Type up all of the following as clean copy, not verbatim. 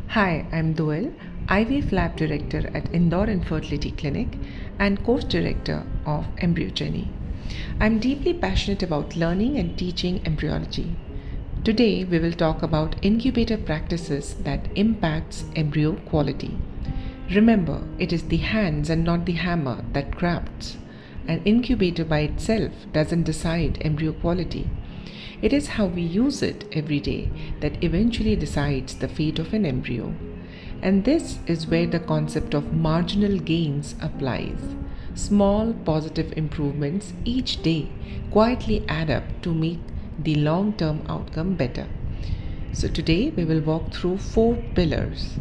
Hi, I'm Doel, IVF Lab Director at Indore Infertility Clinic and Course Director of Embryology. I'm deeply passionate about learning and teaching embryology. Today, we will talk about incubator practices that impacts embryo quality. Remember, it is the hands and not the hammer that crafts. An incubator by itself doesn't decide embryo quality. It is how we use it every day that eventually decides the fate of an embryo. And this is where the concept of marginal gains applies. Small positive improvements each day quietly add up to make the long term outcome better. So, today we will walk through 4 pillars: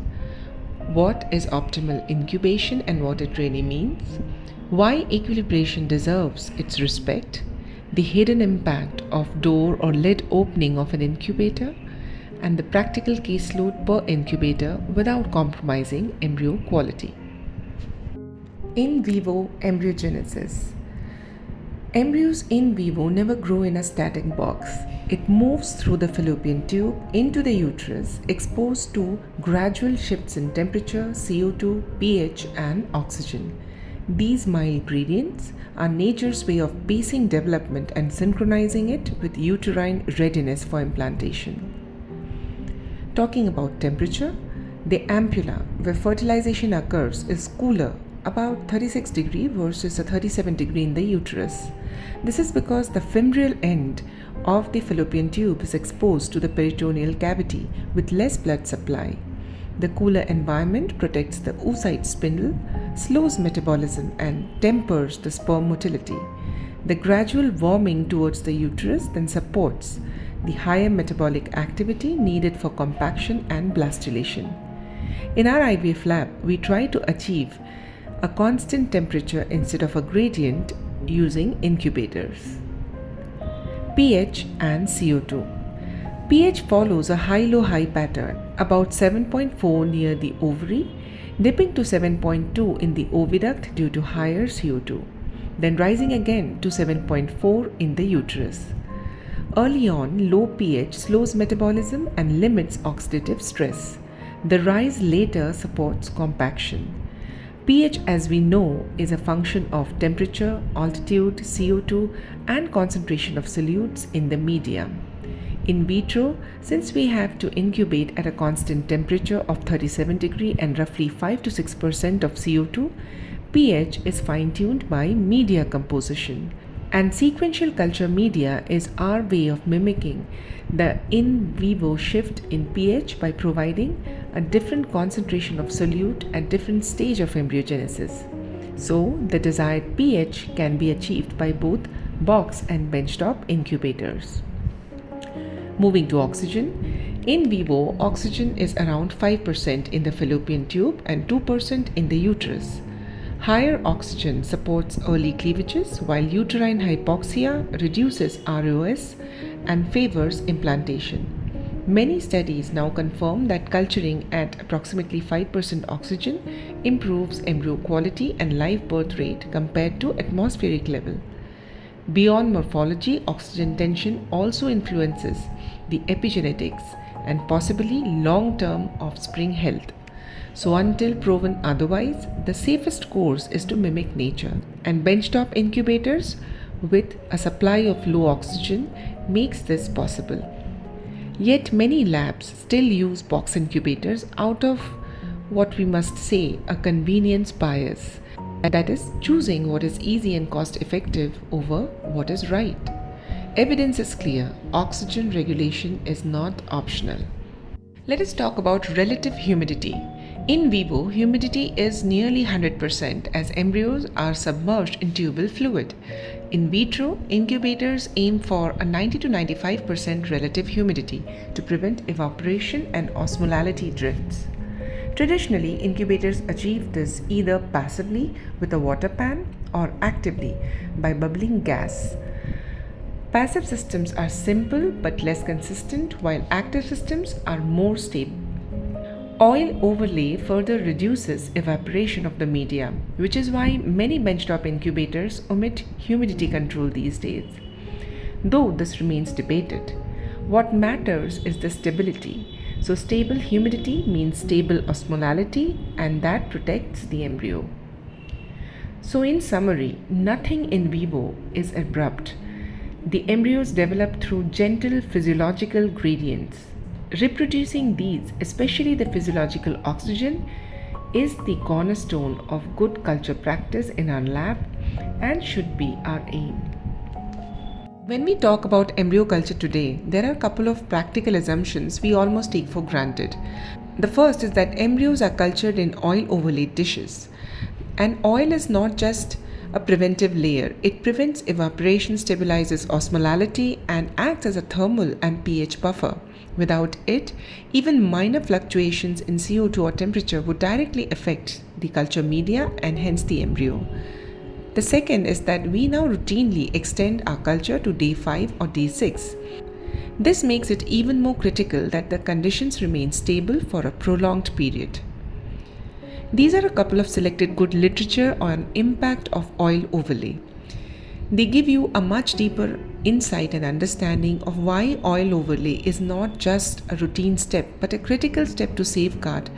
what is optimal incubation and what it really means, why equilibration deserves its respect, the hidden impact of door or lid opening of an incubator, and the practical caseload per incubator without compromising embryo quality. In vivo embryogenesis. Embryos in vivo never grow in a static box. It moves through the fallopian tube into the uterus, exposed to gradual shifts in temperature, CO2, pH, and oxygen. These mild gradients are nature's way of pacing development and synchronizing it with uterine readiness for implantation. Talking about temperature, the ampulla where fertilization occurs is cooler, about 36 degree versus a 37 degree in the uterus. This is because the femoral end of the fallopian tube is exposed to the peritoneal cavity with less blood supply. The cooler environment protects the oocyte spindle, slows metabolism, and tempers the sperm motility. The gradual warming towards the uterus then supports the higher metabolic activity needed for compaction and blastulation. In our IVF lab, we try to achieve a constant temperature instead of a gradient using incubators. pH and CO2. pH follows a high-low-high pattern, about 7.4 near the ovary, dipping to 7.2 in the oviduct due to higher CO2, then rising again to 7.4 in the uterus. Early on, low pH slows metabolism and limits oxidative stress. The rise later supports compaction. pH, as we know, is a function of temperature, altitude, CO2, and concentration of solutes in the medium. In vitro, since we have to incubate at a constant temperature of 37 degree and roughly 5 to 6% of CO2, pH is fine-tuned by media composition. And sequential culture media is our way of mimicking the in vivo shift in pH by providing a different concentration of solute at different stage of embryogenesis. So, the desired pH can be achieved by both box and benchtop incubators. Moving to oxygen. In vivo, oxygen is around 5% in the fallopian tube and 2% in the uterus. Higher oxygen supports early cleavages, while uterine hypoxia reduces ROS and favors implantation. Many studies now confirm that culturing at approximately 5% oxygen improves embryo quality and live birth rate compared to atmospheric level. Beyond morphology, oxygen tension also influences the epigenetics and possibly long-term offspring health. So until proven otherwise, the safest course is to mimic nature, and benchtop incubators with a supply of low oxygen makes this possible. Yet many labs still use box incubators out of what we must say a convenience bias, and that is choosing what is easy and cost effective over what is right. Evidence is clear: oxygen regulation is not optional. Let us talk about relative humidity. In vivo, humidity is nearly 100% as embryos are submerged in tubal fluid. In vitro, incubators aim for a 90 to 95% relative humidity to prevent evaporation and osmolality drifts. Traditionally, incubators achieve this either passively with a water pan or actively by bubbling gas. Passive systems are simple but less consistent, while active systems are more stable. Oil overlay further reduces evaporation of the media, which is why many benchtop incubators omit humidity control these days. Though this remains debated, what matters is the stability. So stable humidity means stable osmolality, and that protects the embryo. So in summary, nothing in vivo is abrupt. The embryos develop through gentle physiological gradients. Reproducing these, especially the physiological oxygen, is the cornerstone of good culture practice in our lab and should be our aim. When we talk about embryo culture today, there are a couple of practical assumptions we almost take for granted. The first is that embryos are cultured in oil overlaid dishes. And oil is not just a preventive layer. It prevents evaporation, stabilizes osmolality, and acts as a thermal and pH buffer. Without it, even minor fluctuations in CO2 or temperature would directly affect the culture media and hence the embryo. The second is that we now routinely extend our culture to day 5 or day 6. This makes it even more critical that the conditions remain stable for a prolonged period. These are a couple of selected good literature on impact of oil overlay. They give you a much deeper insight and understanding of why oil overlay is not just a routine step but a critical step to safeguard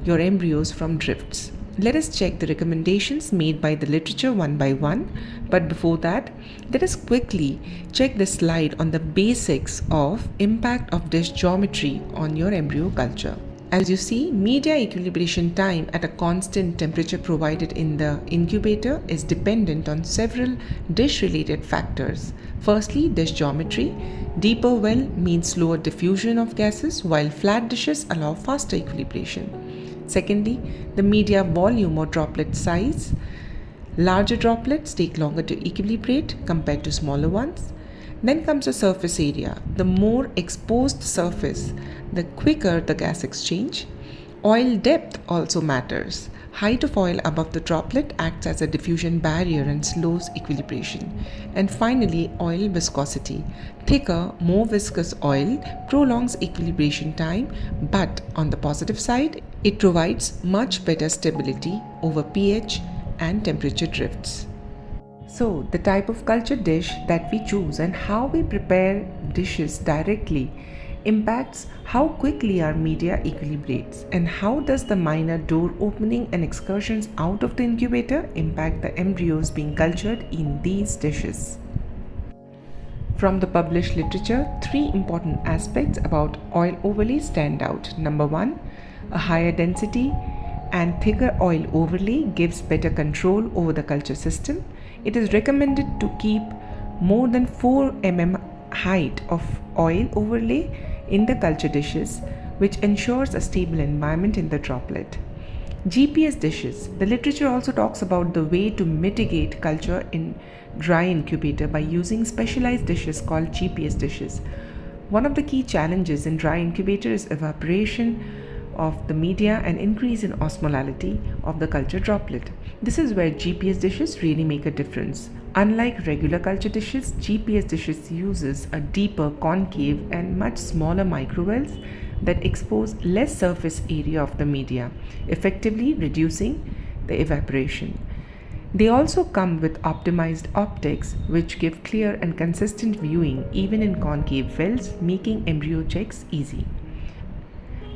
your embryos from drifts. Let us check the recommendations made by the literature one by one, but before that, let us quickly check the slide on the basics of impact of dish geometry on your embryo culture. As you see, media equilibration time at a constant temperature provided in the incubator is dependent on several dish-related factors. Firstly, dish geometry. Deeper well means slower diffusion of gases, while flat dishes allow faster equilibration. Secondly, the media volume or droplet size. Larger droplets take longer to equilibrate compared to smaller ones. Then comes the surface area. The more exposed surface, the quicker the gas exchange. Oil depth also matters. Height of oil above the droplet acts as a diffusion barrier and slows equilibration. And finally, oil viscosity. Thicker, more viscous oil prolongs equilibration time, but on the positive side, it provides much better stability over pH and temperature drifts. So, the type of culture dish that we choose and how we prepare dishes directly impacts how quickly our media equilibrates, and how does the minor door opening and excursions out of the incubator impact the embryos being cultured in these dishes. From the published literature, 3 important aspects about oil overlay stand out. Number 1, a higher density and thicker oil overlay gives better control over the culture system. It is recommended to keep more than 4 mm height of oil overlay in the culture dishes, which ensures a stable environment in the droplet. GPS dishes. The literature also talks about the way to mitigate culture in dry incubator by using specialized dishes called GPS dishes. One of the key challenges in dry incubator is evaporation of the media and increase in osmolality of the culture droplet. This is where GPS dishes really make a difference. Unlike regular culture dishes, GPS dishes uses a deeper concave and much smaller microwells that expose less surface area of the media, effectively reducing the evaporation. They also come with optimized optics, which give clear and consistent viewing even in concave wells, making embryo checks easy.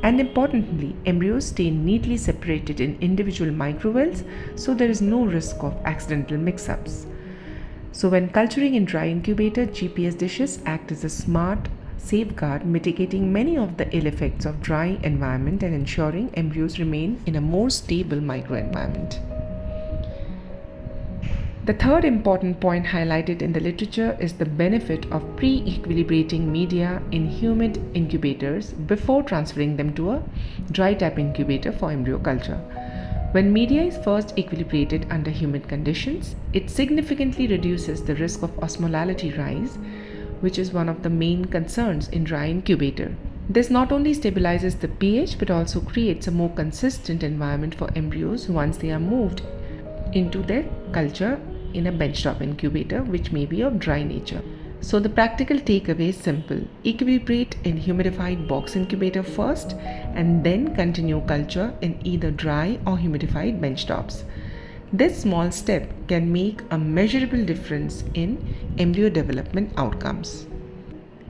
And importantly, embryos stay neatly separated in individual microwells, so there is no risk of accidental mix-ups. So when culturing in dry incubator, GPS dishes act as a smart safeguard, mitigating many of the ill effects of dry environment and ensuring embryos remain in a more stable microenvironment. The third important point highlighted in the literature is the benefit of pre-equilibrating media in humid incubators before transferring them to a dry type incubator for embryo culture. When media is first equilibrated under humid conditions, it significantly reduces the risk of osmolality rise, which is one of the main concerns in dry incubator. This not only stabilizes the pH but also creates a more consistent environment for embryos once they are moved into their culture in a benchtop incubator, which may be of dry nature. So the practical takeaway is simple. Equilibrate in humidified box incubator first and then continue culture in either dry or humidified benchtops. This small step can make a measurable difference in embryo development outcomes.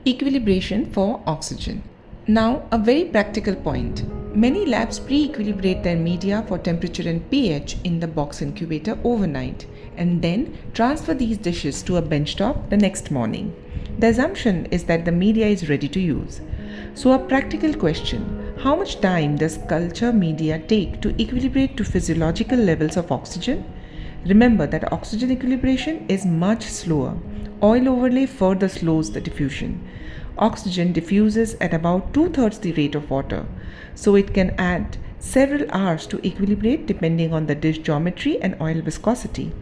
Equilibration for oxygen. Now, a very practical point. Many labs pre-equilibrate their media for temperature and pH in the box incubator overnight and then transfer these dishes to a benchtop the next morning. The assumption is that the media is ready to use. So, a practical question: how much time does culture media take to equilibrate to physiological levels of oxygen? Remember that oxygen equilibration is much slower. Oil overlay further slows the diffusion. Oxygen diffuses at about 2/3 the rate of water, so it can add several hours to equilibrate depending on the dish geometry and oil viscosity.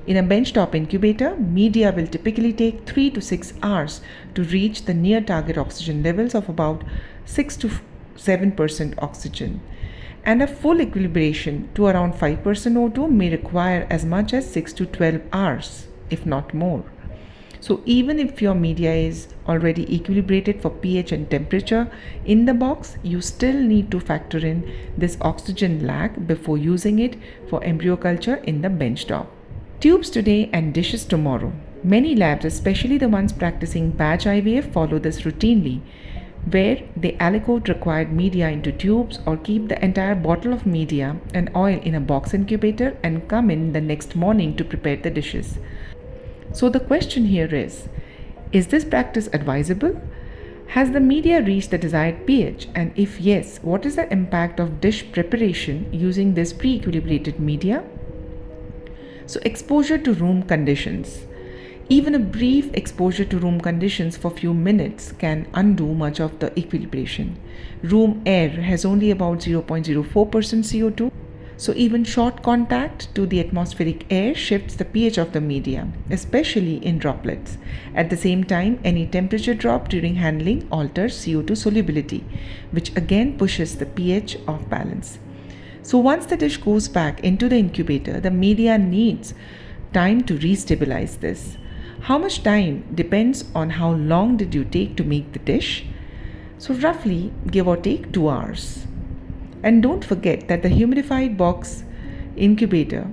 In a benchtop incubator, media will typically take 3 to 6 hours to reach the near target oxygen levels of about 6 to 7% oxygen. And a full equilibration to around 5% O2 may require as much as 6 to 12 hours, if not more. So even if your media is already equilibrated for pH and temperature in the box, you still need to factor in this oxygen lag before using it for embryo culture in the benchtop. Tubes today and dishes tomorrow. Many labs, especially the ones practicing batch IVF, follow this routinely, where they aliquot required media into tubes or keep the entire bottle of media and oil in a box incubator and come in the next morning to prepare the dishes. So the question here is this practice advisable? Has the media reached the desired pH? And if yes, what is the impact of dish preparation using this pre-equilibrated media? So exposure to room conditions. Even a brief exposure to room conditions for few minutes can undo much of the equilibration. Room air has only about 0.04% CO2. So even short contact to the atmospheric air shifts the pH of the media, especially in droplets. At the same time, any temperature drop during handling alters CO2 solubility, which again pushes the pH off balance. So once the dish goes back into the incubator, the media needs time to restabilize this. How much time depends on how long did you take to make the dish. So roughly give or take 2 hours. And don't forget that the humidified box incubator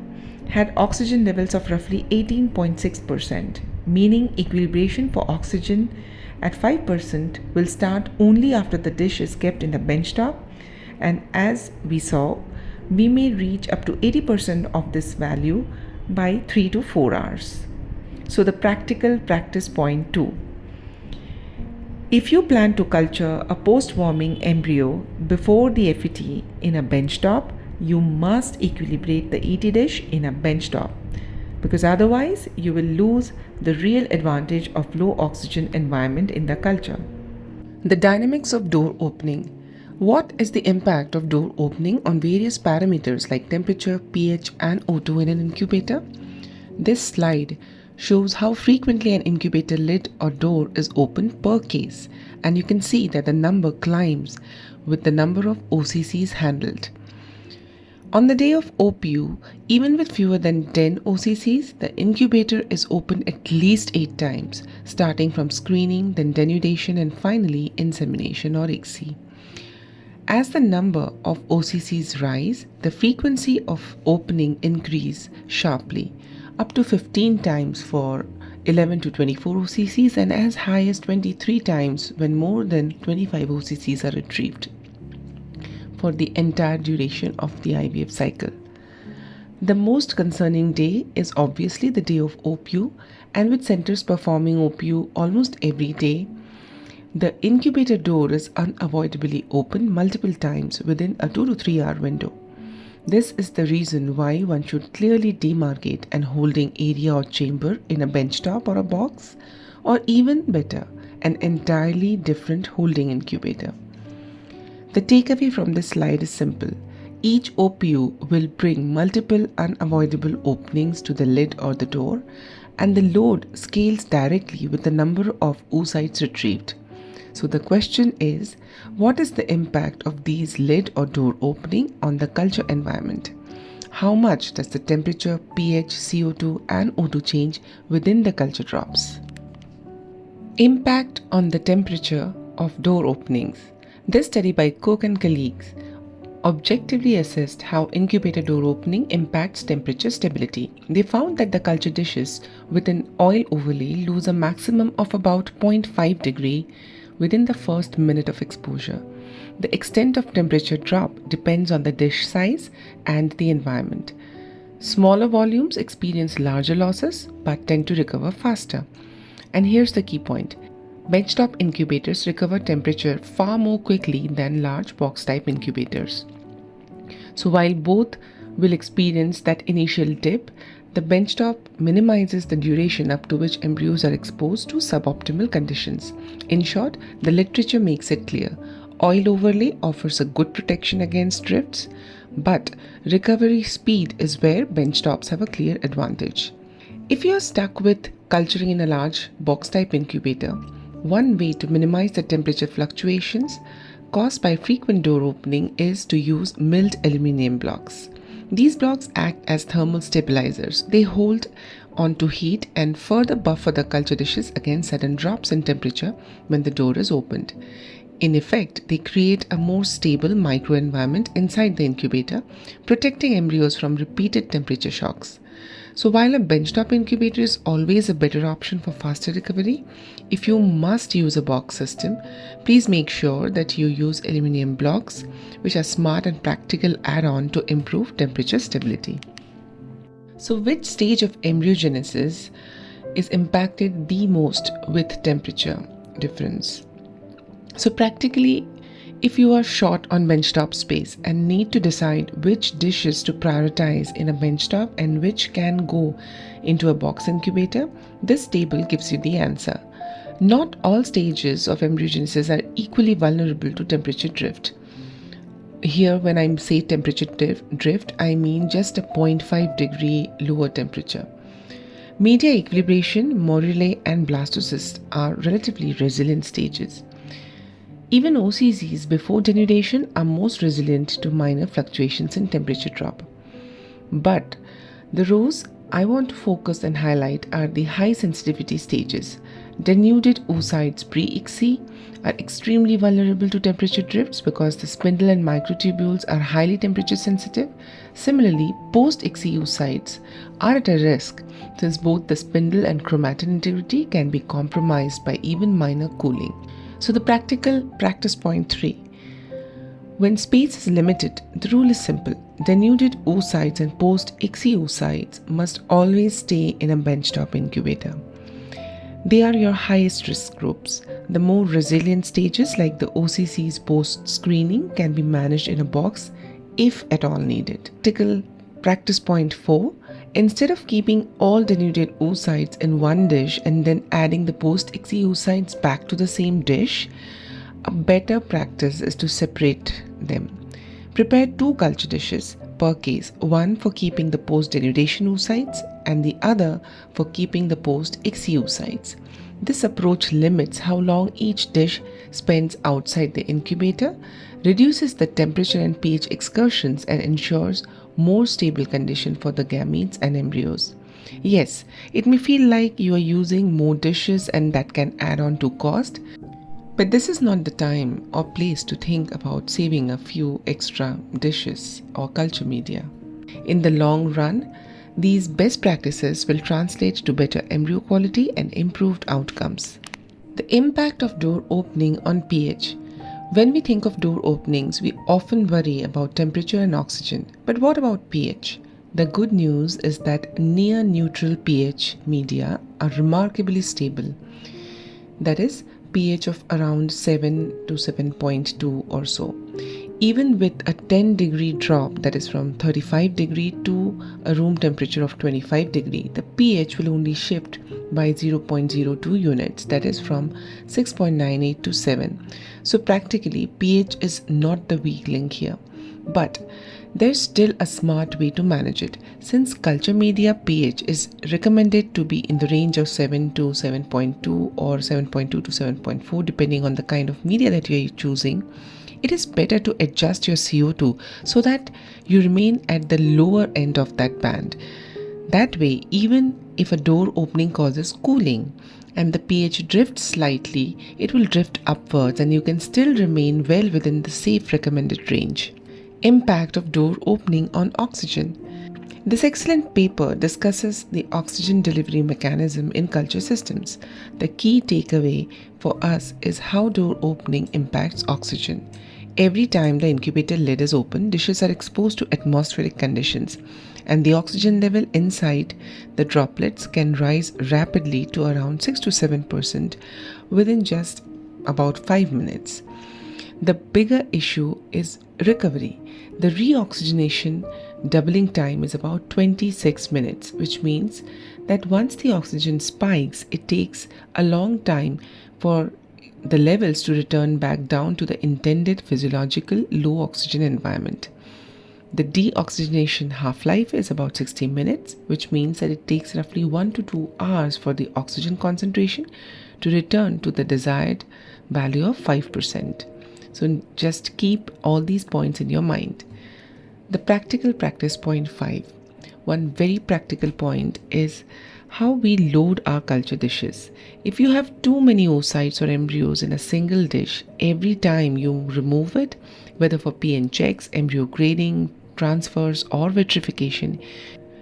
had oxygen levels of roughly 18.6%, meaning equilibration for oxygen at 5% will start only after the dish is kept in the benchtop, and as we saw, we may reach up to 80% of this value by 3 to 4 hours. So the practical practice point 2. If you plan to culture a post-warming embryo before the FET in a benchtop, you must equilibrate the ET dish in a benchtop, because otherwise you will lose the real advantage of low oxygen environment in the culture. The dynamics of door opening. What is the impact of door opening on various parameters like temperature, pH, and O2 in an incubator? This slide shows how frequently an incubator lid or door is opened per case, and you can see that the number climbs with the number of OCCs handled. On the day of OPU, even with fewer than 10 OCCs, the incubator is opened at least 8 times, starting from screening, then denudation, and finally insemination or ICSI. As the number of OCCs rise, the frequency of opening increase sharply, up to 15 times for 11 to 24 OCCs and as high as 23 times when more than 25 OCCs are retrieved for the entire duration of the IVF cycle. The most concerning day is obviously the day of OPU, and with centers performing OPU almost every day, the incubator door is unavoidably opened multiple times within a 2 to 3 hour window. This is the reason why one should clearly demarcate an holding area or chamber in a benchtop or a box, or even better, an entirely different holding incubator. The takeaway from this slide is simple. Each OPU will bring multiple unavoidable openings to the lid or the door, and the load scales directly with the number of oocytes retrieved. So the question is, what is the impact of these lid or door opening on the culture environment? How much does the temperature, pH, CO2 and O2 change within the culture drops? Impact on the temperature of door openings. This study by Cook and colleagues objectively assessed how incubator door opening impacts temperature stability. They found that the culture dishes with an oil overlay lose a maximum of about 0.5 degree within the first minute of exposure. The extent of temperature drop depends on the dish size and the environment. Smaller volumes experience larger losses but tend to recover faster. And here's the key point. Benchtop incubators recover temperature far more quickly than large box-type incubators. So while both will experience that initial dip, the benchtop minimizes the duration up to which embryos are exposed to suboptimal conditions. In short, the literature makes it clear. Oil overlay offers a good protection against drifts, but recovery speed is where benchtops have a clear advantage. If you are stuck with culturing in a large box-type incubator, one way to minimize the temperature fluctuations caused by frequent door opening is to use milled aluminum blocks. These blocks act as thermal stabilizers. They hold onto heat and further buffer the culture dishes against sudden drops in temperature when the door is opened. In effect, they create a more stable microenvironment inside the incubator, protecting embryos from repeated temperature shocks. So while a benchtop incubator is always a better option for faster recovery, if you must use a box system, please make sure that you use aluminum blocks, which are smart and practical add-on to improve temperature stability. So which stage of embryogenesis is impacted the most with temperature difference? So practically, if you are short on benchtop space and need to decide which dishes to prioritize in a benchtop and which can go into a box incubator, this table gives you the answer. Not all stages of embryogenesis are equally vulnerable to temperature drift. Here, when I say temperature drift, I mean just a 0.5 degree lower temperature. Media equilibration, morulae, and blastocysts are relatively resilient stages. Even OCZs before denudation are most resilient to minor fluctuations in temperature drop. But the rows I want to focus and highlight are the high sensitivity stages. Denuded oocytes pre-ICSI are extremely vulnerable to temperature drifts because the spindle and microtubules are highly temperature sensitive. Similarly, post-ICSI oocytes are at a risk since both the spindle and chromatin integrity can be compromised by even minor cooling. So the practical practice point 3. When space is limited, the rule is simple. Denuded oocytes and post-ICSI oocytes must always stay in a benchtop incubator. They are your highest risk groups. The more resilient stages like the OCCs post-screening can be managed in a box if at all needed. Practical practice point 4. Instead of keeping all denuded oocytes in one dish and then adding the post-ICSI oocytes back to the same dish, a better practice is to separate them. Prepare 2 culture dishes per case, one for keeping the post-denudation oocytes and the other for keeping the post-ICSI oocytes. This approach limits how long each dish spends outside the incubator, reduces the temperature and pH excursions, and ensures more stable condition for the gametes and embryos. Yes, it may feel like you are using more dishes and that can add on to cost, but this is not the time or place to think about saving a few extra dishes or culture media. In the long run, these best practices will translate to better embryo quality and improved outcomes. The impact of door opening on pH. When we think of door openings, we often worry about temperature and oxygen. But what about pH? The good news is that near neutral pH media are remarkably stable. That is, pH of around 7 to 7.2 or so. Even with a 10 degree drop, that is from 35 degree to a room temperature of 25 degree, the pH will only shift by 0.02 units, that is from 6.98 to 7. So practically, pH is not the weak link here. But there's still a smart way to manage it. Since culture media pH is recommended to be in the range of 7 to 7.2 or 7.2 to 7.4 depending on the kind of media that you're choosing, it is better to adjust your CO2 so that you remain at the lower end of that band. That way, even if a door opening causes cooling and the pH drifts slightly, it will drift upwards and you can still remain well within the safe recommended range. Impact of door opening on oxygen. This excellent paper discusses the oxygen delivery mechanism in culture systems. The key takeaway for us is how door opening impacts oxygen. Every time the incubator lid is open, dishes are exposed to atmospheric conditions, and the oxygen level inside the droplets can rise rapidly to around 6 to 7% within just about 5 minutes. The bigger issue is recovery. The reoxygenation doubling time is about 26 minutes, which means that once the oxygen spikes, it takes a long time for the levels to return back down to the intended physiological low oxygen environment. The deoxygenation half-life is about 60 minutes, which means that it takes roughly 1 to 2 hours for the oxygen concentration to return to the desired value of 5%. So just keep all these points in your mind. The practical practice point 5. One very practical point is how we load our culture dishes. If you have too many oocytes or embryos in a single dish, every time you remove it, whether for PN checks, embryo grading, transfers or vitrification,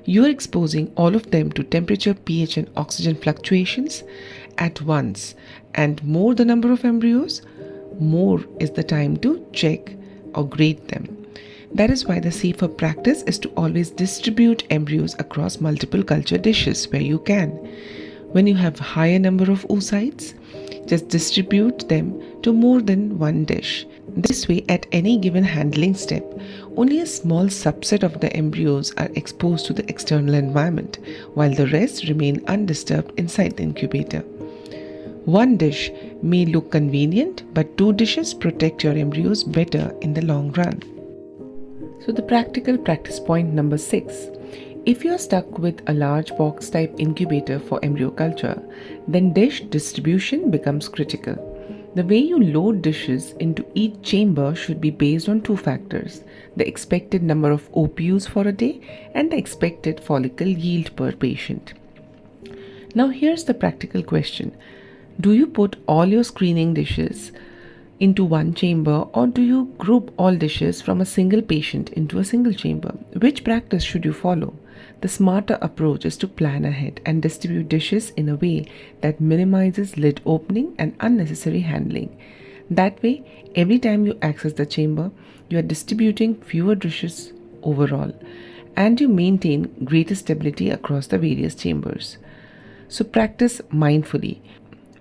you are exposing all of them to temperature, pH and oxygen fluctuations at once. And more the number of embryos, more is the time to check or grade them. That is why the safer practice is to always distribute embryos across multiple culture dishes where you can. When you have higher number of oocytes, just distribute them to more than one dish. This way, at any given handling step, only a small subset of the embryos are exposed to the external environment, while the rest remain undisturbed inside the incubator. One dish may look convenient, but 2 dishes protect your embryos better in the long run. So the practical practice point number 6. If you are stuck with a large box type incubator for embryo culture, then dish distribution becomes critical. The way you load dishes into each chamber should be based on 2 factors: the expected number of OPUs for a day and the expected follicle yield per patient. Now here's the practical question. Do you put all your screening dishes into one chamber, or do you group all dishes from a single patient into a single chamber? Which practice should you follow? The smarter approach is to plan ahead and distribute dishes in a way that minimizes lid opening and unnecessary handling. That way, every time you access the chamber, you are distributing fewer dishes overall, and you maintain greater stability across the various chambers. So practice mindfully.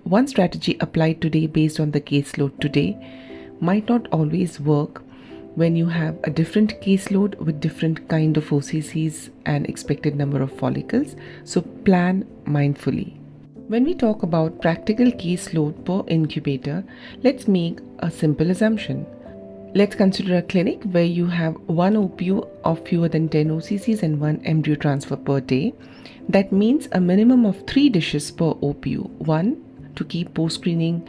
One strategy applied today based on the caseload today might not always work when you have a different caseload with different kind of OCCs and expected number of follicles. So plan mindfully. When we talk about practical caseload per incubator, let's make a simple assumption. Let's consider a clinic where you have 1 OPU of fewer than 10 OCCs and 1 embryo transfer per day. That means a minimum of 3 dishes per OPU. 1 to keep post-screening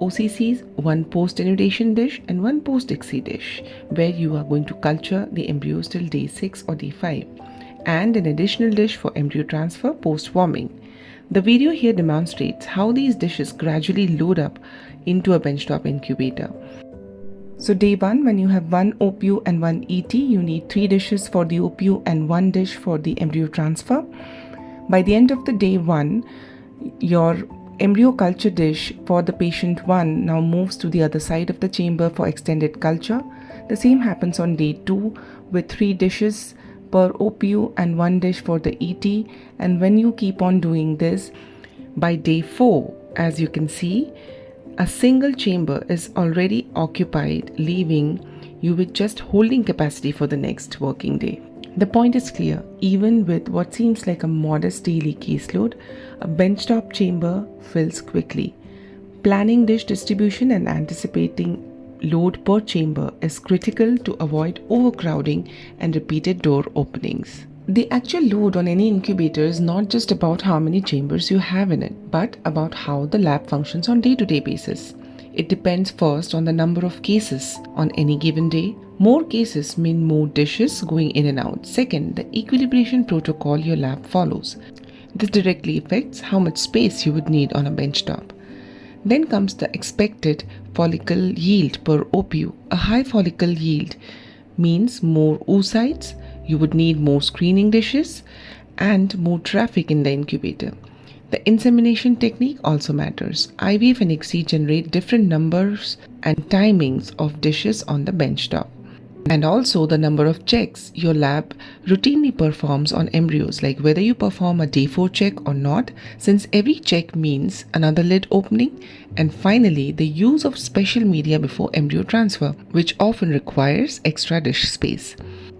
OCCs, 1 post-inundation dish and 1 post-ICSI dish where you are going to culture the embryos till day 6 or day 5, and an additional dish for embryo transfer post-warming. The video here demonstrates how these dishes gradually load up into a benchtop incubator. So day 1, when you have 1 OPU and 1 ET, you need 3 dishes for the OPU and 1 dish for the embryo transfer. By the end of the day 1, your embryo culture dish for the patient 1 now moves to the other side of the chamber for extended culture. The same happens on day 2 with 3 dishes per OPU and 1 dish for the ET. And when you keep on doing this, by day 4, as you can see, a single chamber is already occupied, leaving you with just holding capacity for the next working day. The point is clear. Even with what seems like a modest daily caseload, a benchtop chamber fills quickly. Planning dish distribution and anticipating load per chamber is critical to avoid overcrowding and repeated door openings. The actual load on any incubator is not just about how many chambers you have in it, but about how the lab functions on day-to-day basis. It depends first on the number of cases on any given day. More cases mean more dishes going in and out. Second, the equilibration protocol your lab follows. This directly affects how much space you would need on a benchtop. Then comes the expected follicle yield per OPU. A high follicle yield means more oocytes You would need more screening dishes and more traffic in the incubator. The insemination technique also matters. IVF and ICSI generate different numbers and timings of dishes on the benchtop. And also the number of checks your lab routinely performs on embryos, like whether you perform a day 4 check or not, since every check means another lid opening. And finally, the use of special media before embryo transfer, which often requires extra dish space.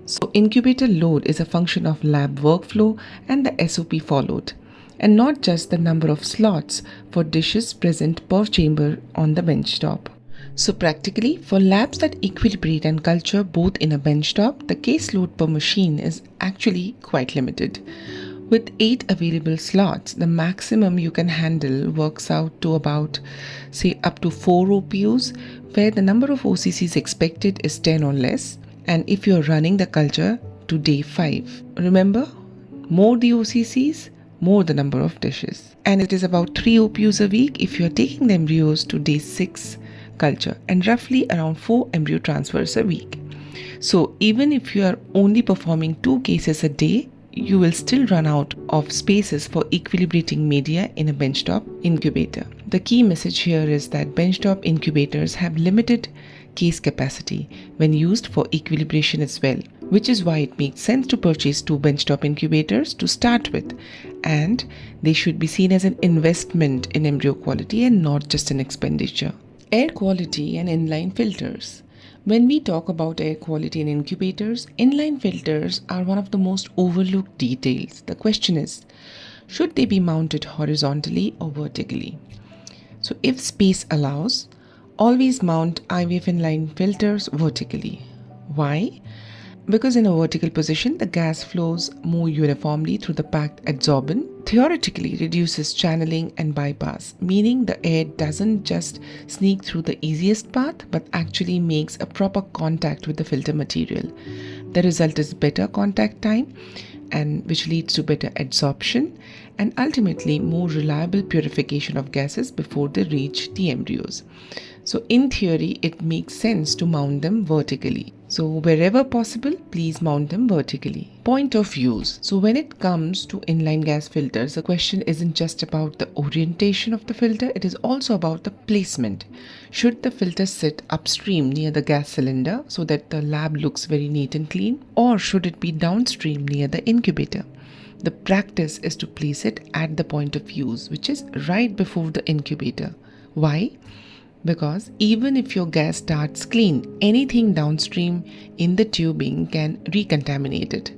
So incubator load is a function of lab workflow and the SOP followed, and not just the number of slots for dishes present per chamber on the benchtop. So practically, for labs that equilibrate and culture both in a benchtop, the caseload per machine is actually quite limited. With 8 available slots, the maximum you can handle works out to about, say, up to 4 OPUs, where the number of OCCs expected is 10 or less. And if you're running the culture to day 5, remember, more the OCCs, more the number of dishes. And it is about 3 OPUs a week if you're taking the embryos to day 6 culture, and roughly around 4 embryo transfers a week. So even if you are only performing 2 cases a day, you will still run out of spaces for equilibrating media in a benchtop incubator. The key message here is that benchtop incubators have limited case capacity when used for equilibration as well, which is why it makes sense to purchase 2 benchtop incubators to start with, and they should be seen as an investment in embryo quality and not just an expenditure. Air quality and inline filters. When we talk about air quality in incubators, inline filters are one of the most overlooked details. The question is, should they be mounted horizontally or vertically? So if space allows, always mount IVF inline filters vertically. Why? Because in a vertical position, the gas flows more uniformly through the packed adsorbent, theoretically reduces channeling and bypass, meaning the air doesn't just sneak through the easiest path, but actually makes a proper contact with the filter material. The result is better contact time, and which leads to better adsorption and ultimately more reliable purification of gases before they reach the embryos. So in theory, it makes sense to mount them vertically. So wherever possible, please mount them vertically. Point of use. So when it comes to inline gas filters, the question isn't just about the orientation of the filter, it is also about the placement. Should the filter sit upstream near the gas cylinder so that the lab looks very neat and clean, or should it be downstream near the incubator? The practice is to place it at the point of use, which is right before the incubator. Why? Because even if your gas starts clean, anything downstream in the tubing can recontaminate it,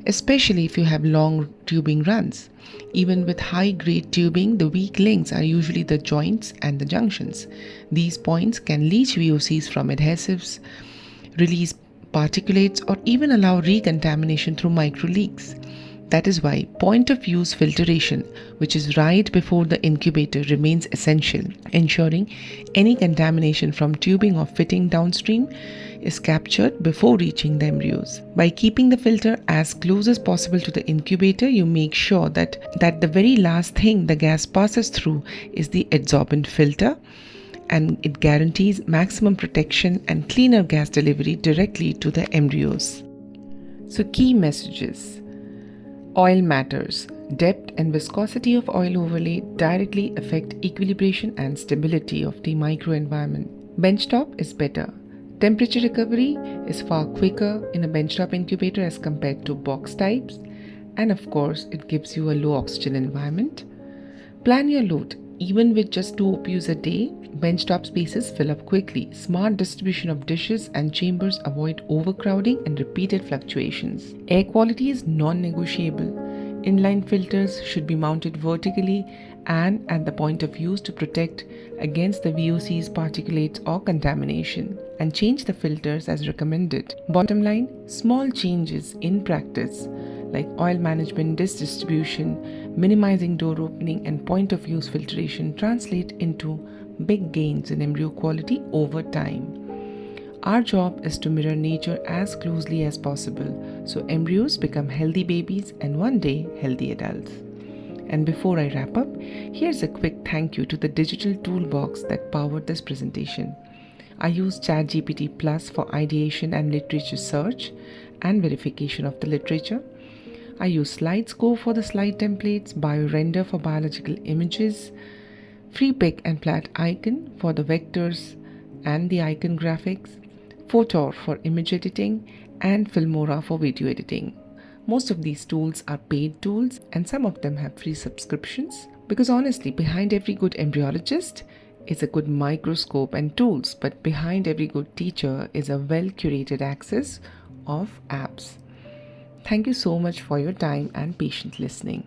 especially if you have long tubing runs. Even with high-grade tubing, the weak links are usually the joints and the junctions. These points can leach VOCs from adhesives, release particulates, or even allow recontamination through microleaks. That is why point-of-use filtration, which is right before the incubator, remains essential, ensuring any contamination from tubing or fitting downstream is captured before reaching the embryos. By keeping the filter as close as possible to the incubator, you make sure that the very last thing the gas passes through is the adsorbent filter, and it guarantees maximum protection and cleaner gas delivery directly to the embryos. So key messages. Oil matters. Depth and viscosity of oil overlay directly affect equilibration and stability of the microenvironment. Benchtop is better. Temperature recovery is far quicker in a benchtop incubator as compared to box types, and of course it gives you a low oxygen environment. Plan your load. Even with just 2 OPUs a day, benchtop spaces fill up quickly. Smart distribution of dishes and chambers avoid overcrowding and repeated fluctuations. Air quality is non-negotiable. Inline filters should be mounted vertically and at the point of use to protect against the VOCs, particulates, or contamination, and change the filters as recommended. Bottom line, small changes in practice like oil management, dish distribution, minimizing door opening, and point of use filtration translate into big gains in embryo quality over time. Our job is to mirror nature as closely as possible so embryos become healthy babies and one day healthy adults. And before I wrap up, here's a quick thank you to the digital toolbox that powered this presentation. I use ChatGPT Plus for ideation and literature search and verification of the literature. I use SlideScope for the slide templates, BioRender for biological images, FreePick and Plat Icon for the vectors and the icon graphics, Photor for image editing, and Filmora for video editing. Most of these tools are paid tools and some of them have free subscriptions, because honestly, behind every good embryologist is a good microscope and tools, but behind every good teacher is a well-curated access of apps. Thank you so much for your time and patient listening.